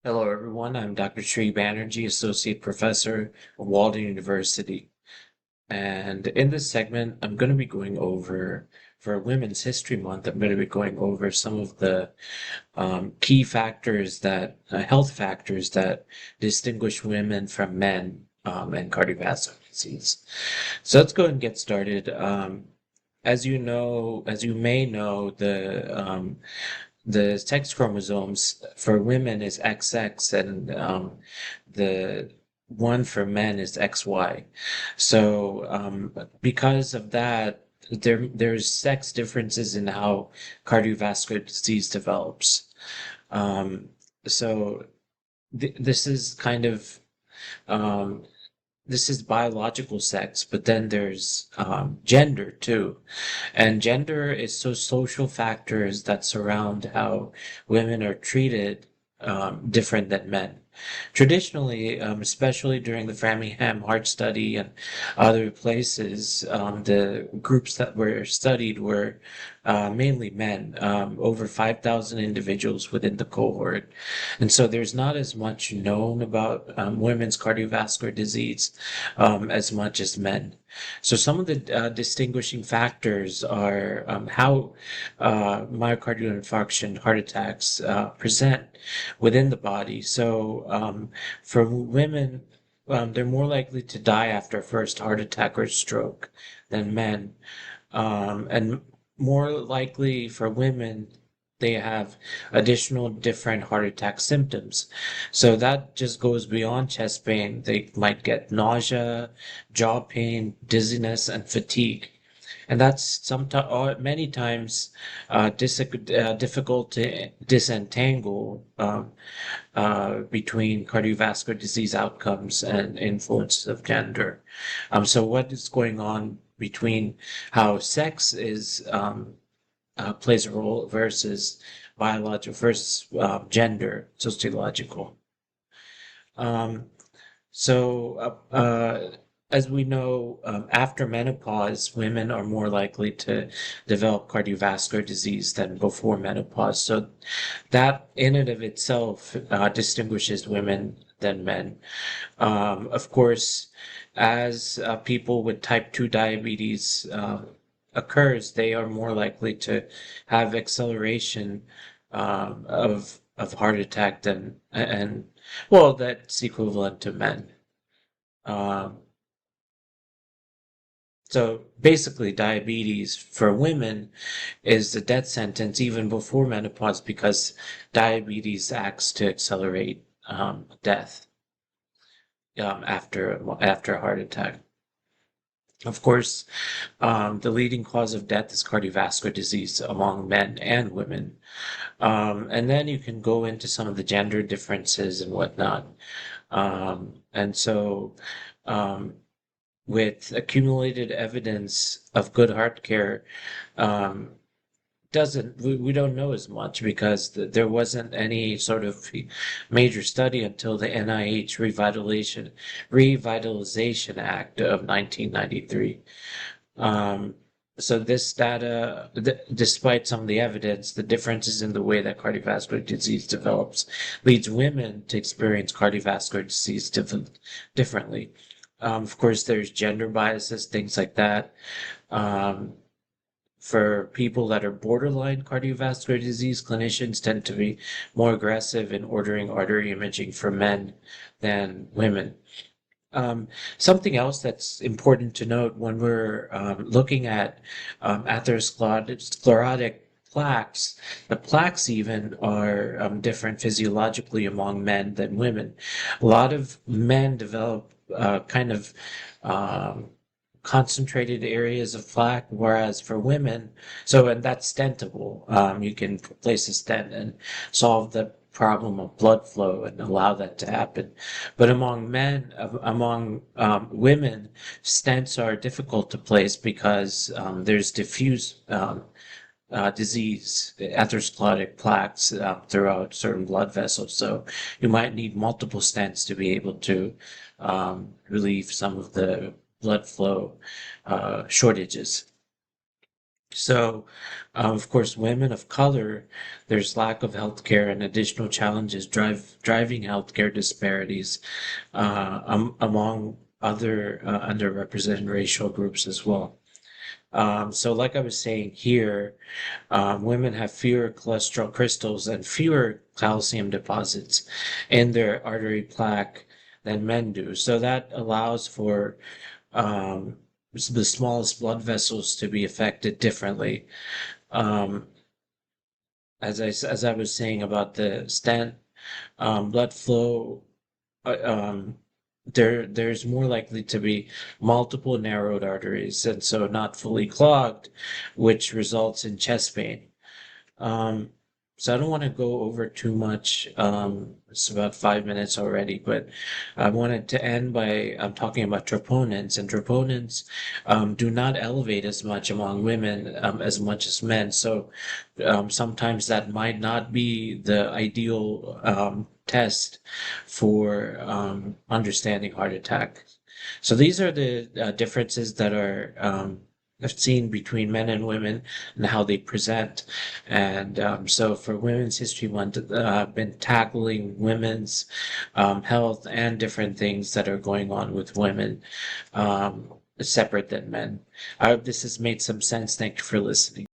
Hello, everyone. I'm Dr. Sri Banerjee, Associate Professor of Walden University. And in this segment, I'm going to be going over, for Women's History Month, I'm going to be going over some of the key factors health factors that distinguish women from men and cardiovascular disease. So let's go ahead and get started. As you may know, the sex chromosomes for women is XX and the one for men is XY. So because of that, there's sex differences in how cardiovascular disease develops. Um, so this is kind of um, this is biological sex, but then there's gender too. And gender is so social factors that surround how women are treated different than men. Traditionally, especially during the Framingham Heart Study and other places, the groups that were studied were mainly men, over 5,000 individuals within the cohort. And so there's not as much known about women's cardiovascular disease as much as men. So some of the distinguishing factors are how myocardial infarction, heart attacks present within the body. So for women, they're more likely to die after a first heart attack or stroke than men. And more likely for women, they have additional different heart attack symptoms. So that just goes beyond chest pain. They might get nausea, jaw pain, dizziness, and fatigue. And that's sometimes, many times, difficult to disentangle between cardiovascular disease outcomes and influence of gender. So what is going on between how sex is plays a role versus biological versus gender, sociological. Um, so, as we know, after menopause, women are more likely to develop cardiovascular disease than before menopause. So that in and of itself distinguishes women than men. Of course, as people with type 2 diabetes occurs, they are more likely to have acceleration of heart attack than and well, that's equivalent to men. Um, so basically, diabetes for women is the death sentence even before menopause because diabetes acts to accelerate death after a heart attack. Of course, the leading cause of death is cardiovascular disease among men and women. And then you can go into some of the gender differences and whatnot. And so, um, with accumulated evidence of good heart care, um, doesn't we don't know as much because there wasn't any sort of major study until the NIH Revitalization Act of 1993. Um, so this data, despite some of the evidence, the differences in the way that cardiovascular disease develops leads women to experience cardiovascular disease differently. Of course, there's gender biases, things like that. Um, for people that are borderline cardiovascular disease, clinicians tend to be more aggressive in ordering artery imaging for men than women. Something else that's important to note when we're looking at atherosclerotic plaques, the plaques even are different physiologically among men than women. A lot of men develop kind of um, concentrated areas of plaque, whereas for women, and that's stentable. You can place a stent and solve the problem of blood flow and allow that to happen. But among women, stents are difficult to place because there's diffuse disease, atherosclerotic plaques throughout certain blood vessels. So you might need multiple stents to be able to relieve some of the blood flow shortages. So, of course, women of color, there's lack of healthcare and additional challenges driving healthcare disparities among other underrepresented racial groups as well. So, like I was saying here, women have fewer cholesterol crystals and fewer calcium deposits in their artery plaque than men do. So that allows for um, the smallest blood vessels to be affected differently. Um, as I was saying about the stent, blood flow, uh, um, there's more likely to be multiple narrowed arteries, and so not fully clogged, which results in chest pain. Um, so I don't want to go over too much. It's about 5 minutes already, but I wanted to end by talking about troponins. And troponins do not elevate as much among women as much as men. So sometimes that might not be the ideal test for understanding heart attack. So these are the differences that are I've seen between men and women and how they present. And so for Women's History Month, I've been tackling women's health and different things that are going on with women separate than men. I hope this has made some sense. Thank you for listening.